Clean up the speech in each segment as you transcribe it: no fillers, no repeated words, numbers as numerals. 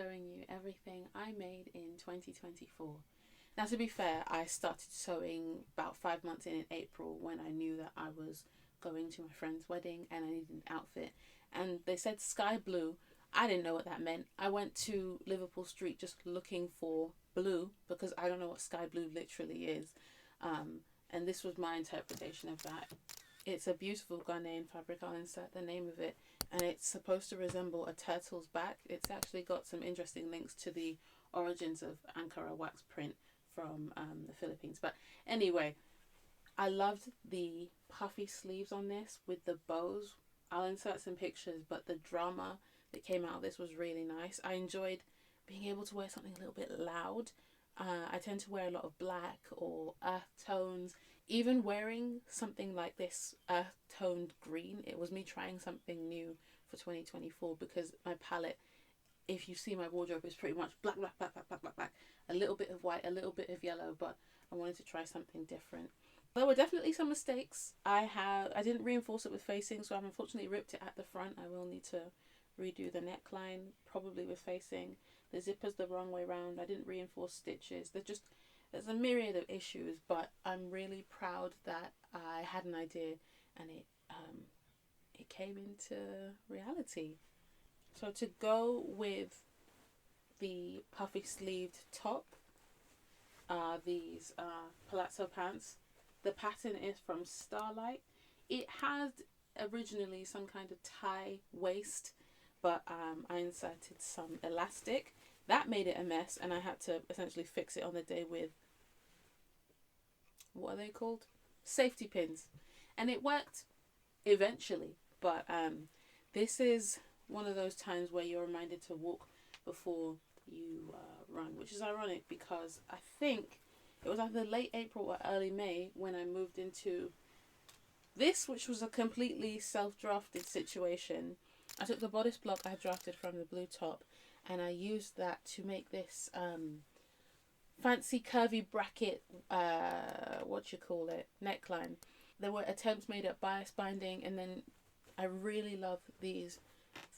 showing you everything I made in 2024. Now, to be fair, I started sewing about 5 months in April, when I knew that I was going to my friend's wedding and I needed an outfit. And they said sky blue. I didn't know what that meant. I went to Liverpool Street just looking for blue because I don't know what sky blue literally is. And this was my interpretation of that. It's a beautiful Ghanaian fabric. I'll insert the name of it. And it's supposed to resemble a turtle's back. It's actually got some interesting links to the origins of Ankara wax print from the Philippines. But anyway, I loved the puffy sleeves on this with the bows. I'll insert some pictures, but the drama that came out of this was really nice. I enjoyed being able to wear something a little bit loud. I tend to wear a lot of black or earth tones. Even wearing something like this earth toned green, it was me trying something new for 2024, because my palette, if you see my wardrobe, is pretty much black, black, black, black, black, black, black. A little bit of white, a little bit of yellow, but I wanted to try something different. There were definitely some mistakes. I didn't reinforce it with facing, so I've unfortunately ripped it at the front. I will need to redo the neckline, probably with facing. The zipper's the wrong way around. I didn't reinforce stitches. There's a myriad of issues, but I'm really proud that I had an idea and it came into reality. So to go with the puffy sleeved top, these palazzo pants. The pattern is from Starlight. It had originally some kind of tie waist, but I inserted some elastic. That made it a mess, and I had to essentially fix it on the day with, what are they called? Safety pins. And it worked eventually, but this is one of those times where you're reminded to walk before you run, which is ironic because I think it was either late April or early May when I moved into this, which was a completely self-drafted situation. I took the bodice block I drafted from the blue top and I used that to make this fancy curvy bracket, neckline. There were attempts made at bias binding, and then I really love these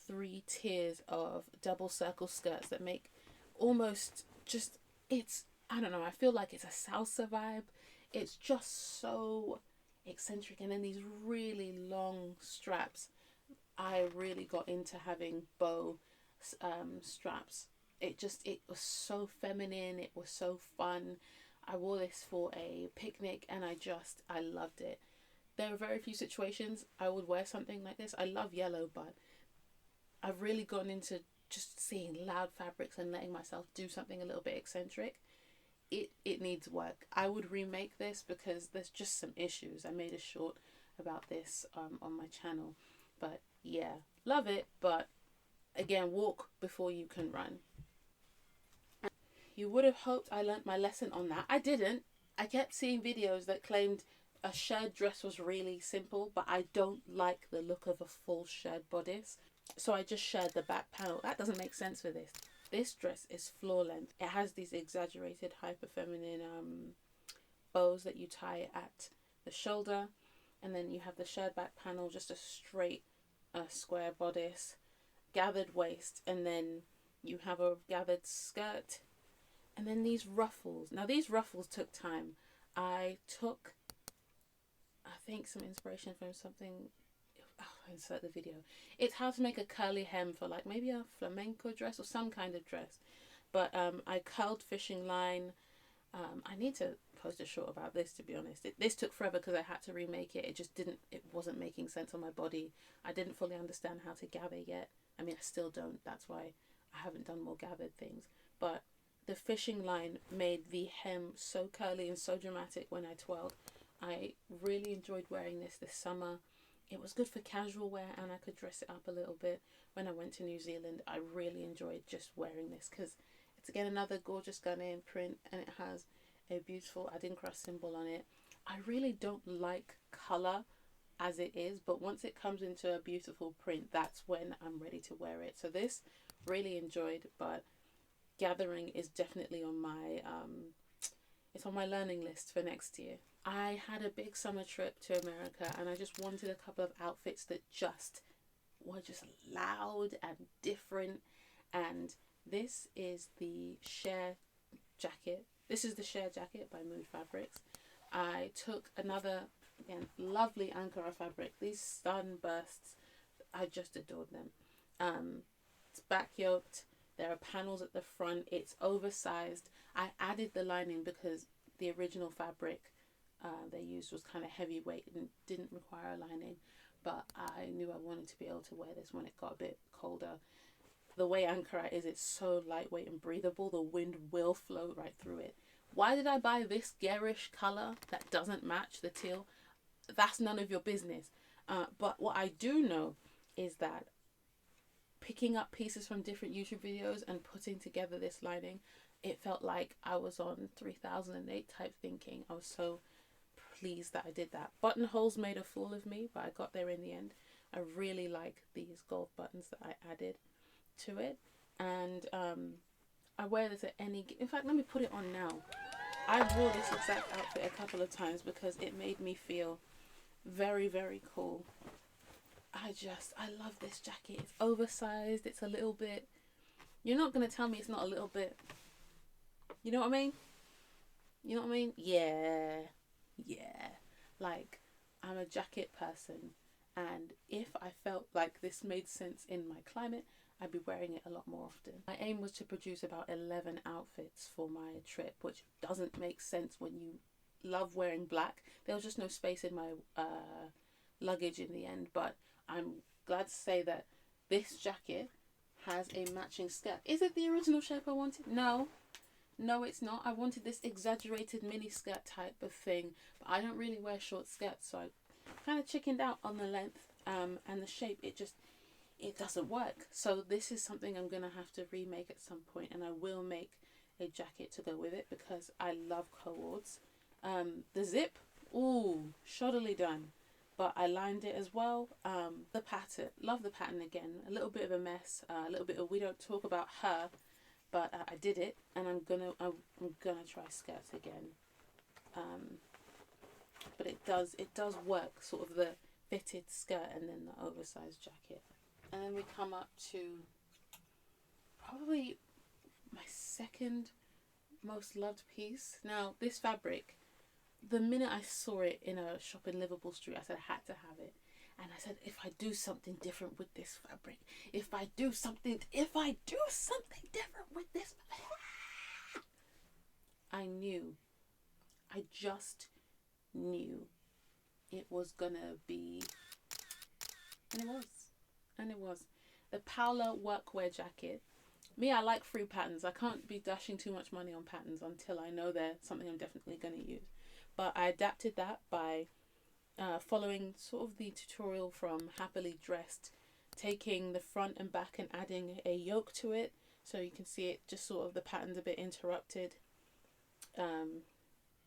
3 tiers of double circle skirts that make almost just, I don't know, I feel like it's a salsa vibe. It's just so eccentric. And then these really long straps. I really got into having bow straps. It was so feminine. It was so fun. I wore this for a picnic and I loved it. There are very few situations I would wear something like this. I love yellow, but I've really gotten into just seeing loud fabrics and letting myself do something a little bit eccentric. It needs work. I would remake this because there's just some issues. I made a short about this on my channel. But yeah, love it. But again, walk before you can run. You would have hoped I learnt my lesson on that. I didn't. I kept seeing videos that claimed a shirred dress was really simple, but I don't like the look of a full shirred bodice. So I just shirred the back panel. That doesn't make sense for this. This dress is floor length. It has these exaggerated hyper feminine bows that you tie at the shoulder, and then you have the shirred back panel, just a straight square bodice, gathered waist, and then you have a gathered skirt, and then these ruffles. Now these ruffles took time. I think some inspiration from something. I'll insert the video. It's how to make a curly hem for like maybe a flamenco dress or some kind of dress. But I curled fishing line. I need to post a short about this, to be honest. This took forever because I had to remake it. It wasn't making sense on my body. I didn't fully understand how to gather yet. I mean, I still don't. That's why I haven't done more gathered things. But the fishing line made the hem so curly and so dramatic when I twirled. I really enjoyed wearing this summer. It was good for casual wear, and I could dress it up a little bit. When I went to New Zealand, I really enjoyed just wearing this because it's, again, another gorgeous Ghanaian print, and it has a beautiful Adinkra symbol on it. I really don't like colour as it is, but once it comes into a beautiful print, that's when I'm ready to wear it. So this, really enjoyed, but gathering is definitely on my it's on my learning list for next year. I had a big summer trip to America and I just wanted a couple of outfits that were just loud and different, And this is the Share jacket. This is the Share jacket by Mood Fabrics. I took another, again, lovely Ankara fabric. These sunbursts, I just adored them. It's back yoked. There are panels at the front. It's oversized. I added the lining because the original fabric they used was kind of heavyweight and didn't require a lining. But I knew I wanted to be able to wear this when it got a bit colder. The way Ankara is, it's so lightweight and breathable. The wind will flow right through it. Why did I buy this garish color that doesn't match the teal? That's none of your business. But what I do know is that picking up pieces from different YouTube videos and putting together this lining, it felt like I was on 3008 type thinking. I was so pleased that I did that. Buttonholes made a fool of me, but I got there in the end. I really like these gold buttons that I added to it, and I wear this at any, in fact, let me put it on now. I wore this exact outfit a couple of times because it made me feel very, very cool. I love this jacket. It's oversized. It's a little bit, you're not going to tell me it's not a little bit, you know what I mean? You know what I mean? Yeah. Like, I'm a jacket person, and if I felt like this made sense in my climate, I'd be wearing it a lot more often. My aim was to produce about 11 outfits for my trip, which doesn't make sense when you love wearing black. There was just no space in my luggage in the end, but I'm glad to say that this jacket has a matching skirt. Is it the original shape I wanted? No, it's not. I wanted this exaggerated mini skirt type of thing, but I don't really wear short skirts, so I kind of chickened out on the length and the shape. It doesn't work. So this is something I'm going to have to remake at some point, and I will make a jacket to go with it because I love co-ords. The zip, ooh, shoddily done, but I lined it as well. The pattern, love the pattern again. A little bit of a mess, a little bit of, we don't talk about her, but I did it, and I'm gonna try skirts again. But it does work, sort of the fitted skirt and then the oversized jacket. And then we come up to probably my second most loved piece. Now, this fabric, the minute I saw it in a shop in Liverpool Street, I said I had to have it. And I said, if I do something different with this fabric, if I do something different with this, I just knew it was gonna be, and it was. The Paola workwear jacket. Me, I like free patterns. I can't be dashing too much money on patterns until I know they're something I'm definitely going to use. But I adapted that by following sort of the tutorial from Happily Dressed, taking the front and back and adding a yoke to it. So you can see it just sort of, the pattern's a bit interrupted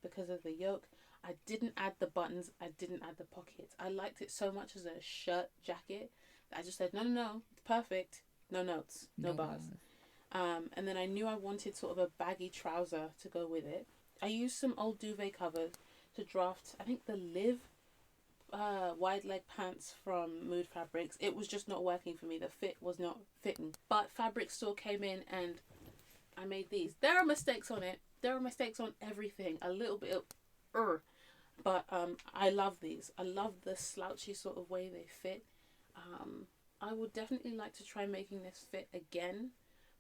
because of the yoke. I didn't add the buttons. I didn't add the pockets. I liked it so much as a shirt jacket that I just said, no, it's perfect. No notes, no bars. And then I knew I wanted sort of a baggy trouser to go with it. I used some old duvet covers to draft, I think, the Live wide leg pants from Mood Fabrics. It was just not working for me. The fit was not fitting. But Fabric Store came in and I made these. There are mistakes on it. There are mistakes on everything. A little bit of but I love these. I love the slouchy sort of way they fit. I would definitely like to try making this fit again.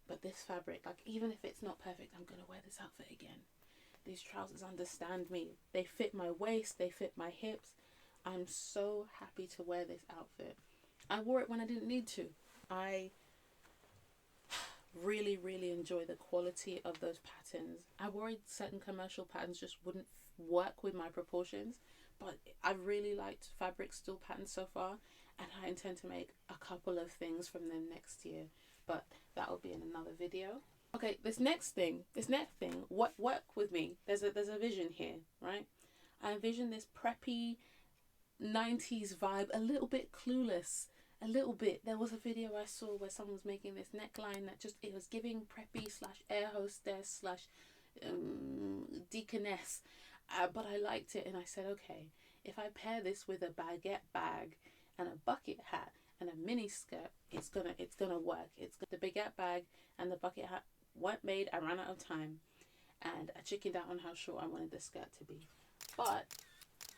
But this fabric, like, even if it's not perfect, I'm going to wear this outfit again. These trousers understand me. They fit my waist. They fit my hips. I'm so happy to wear this outfit. I wore it when I didn't need to. I really, really enjoy the quality of those patterns. I worried certain commercial patterns just wouldn't work with my proportions, but I really liked Fabric Store patterns so far, and I intend to make a couple of things from them next year, but that will be in another video. Okay, this next thing, what work with me. There's a vision here, right? I envision this preppy 90s vibe, a little bit Clueless, a little bit. There was a video I saw where someone was making this neckline that just, it was giving preppy / air hostess / deaconess, but I liked it, and I said, okay, if I pair this with a baguette bag and a bucket hat and a mini skirt, it's gonna work. The baguette bag and the bucket hat weren't made. I ran out of time, and I chickened out on how short I wanted the skirt to be. But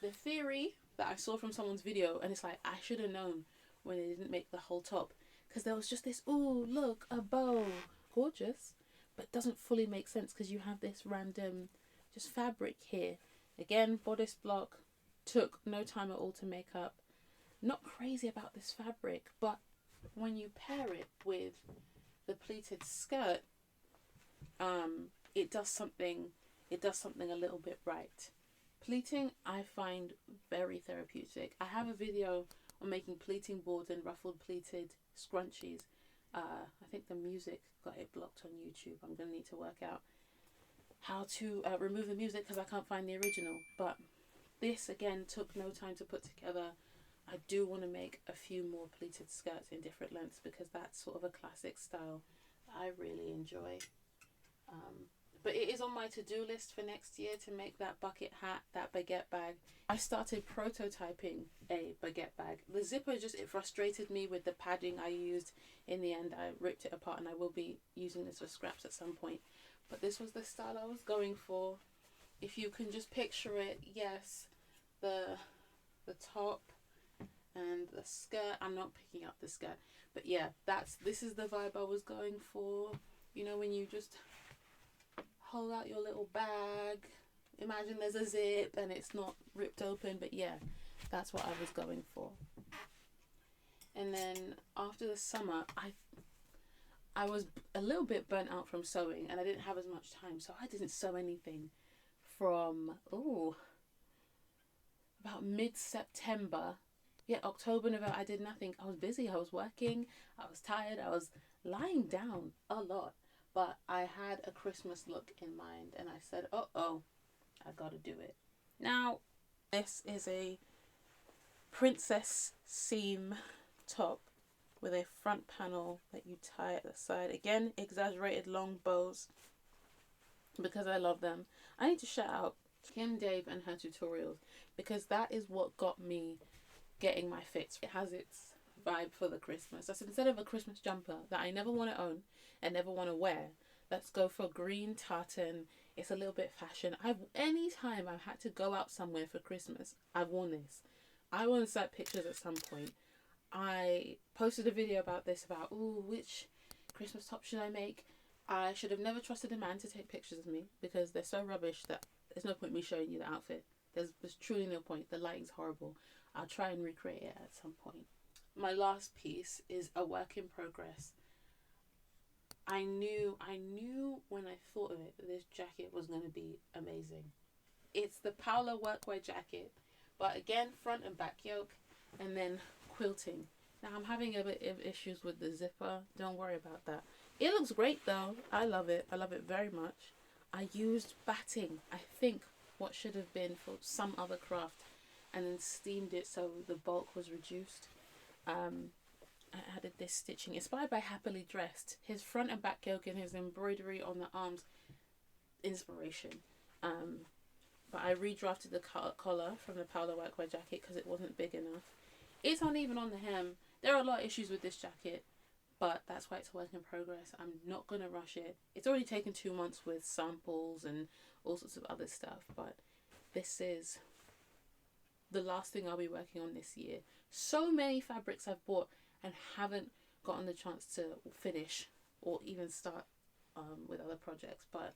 the theory that I saw from someone's video, and it's like, I should have known when they didn't make the whole top, because there was just this, ooh, look, a bow, gorgeous, but doesn't fully make sense because you have this random just fabric here. Again, bodice block, took no time at all to make up. Not crazy about this fabric, but when you pair it with the pleated skirt, it does something a little bit right. Pleating I find very therapeutic. I have a video on making pleating boards and ruffled pleated scrunchies. I think the music got it blocked on YouTube. I'm gonna need to work out how to remove the music because I can't find the original. But this again took no time to put together. I do want to make a few more pleated skirts in different lengths because that's sort of a classic style that I really enjoy. But it is on my to-do list for next year to make that bucket hat, that baguette bag. I started prototyping a baguette bag. The zipper it frustrated me with the padding I used. In the end, I ripped it apart, and I will be using this for scraps at some point. But this was the style I was going for. If you can just picture it, yes, the top and the skirt. I'm not picking up the skirt, but yeah, this is the vibe I was going for. You know, when you just hold out your little bag, imagine there's a zip and it's not ripped open, but yeah, that's what I was going for. And then after the summer, I was a little bit burnt out from sewing, and I didn't have as much time, so I didn't sew anything from about mid-September. Yeah, October, November, I did nothing. I was busy, I was working, I was tired, I was lying down a lot. But I had a Christmas look in mind, and I said, I gotta do it. Now, this is a princess seam top with a front panel that you tie at the side. Again, exaggerated long bows because I love them. I need to shout out Kim Dave and her tutorials because that is what got me getting my fits. It has its vibe for the Christmas. That's instead of a Christmas jumper that I never want to own and never want to wear, let's go for green tartan. It's a little bit fashion. Any time I've had to go out somewhere for Christmas, I've worn this. I want to set pictures at some point. I posted a video about this, about which Christmas top should I make. I should have never trusted a man to take pictures of me because they're so rubbish that there's no point me showing you the outfit. There's truly no point. The lighting's horrible. I'll try and recreate it at some point. My last piece is a work in progress. I knew when I thought of it that this jacket was going to be amazing. It's the Paula workwear jacket, but again, front and back yoke, and then quilting. Now I'm having a bit of issues with the zipper. Don't worry about that. It looks great though. I love it. I love it very much. I used batting, I think what should have been for some other craft, and then steamed it so the bulk was reduced. I added this stitching inspired by Happily Dressed. His front and back yoke and his embroidery on the arms, inspiration. But I redrafted the collar from the Paula workwear jacket because it wasn't big enough. It's uneven on the hem. There are a lot of issues with this jacket, but that's why it's a work in progress. I'm not going to rush it. It's already taken 2 months with samples and all sorts of other stuff, but this is the last thing I'll be working on this year. So many fabrics I've bought and haven't gotten the chance to finish or even start with other projects, but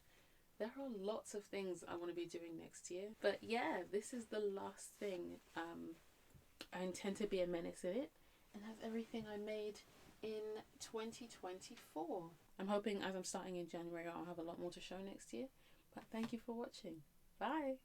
there are lots of things I want to be doing next year. But yeah, this is the last thing. I intend to be a menace in it, and that's everything I made in 2024. I'm hoping as I'm starting in January I'll have a lot more to show next year, but thank you for watching. Bye.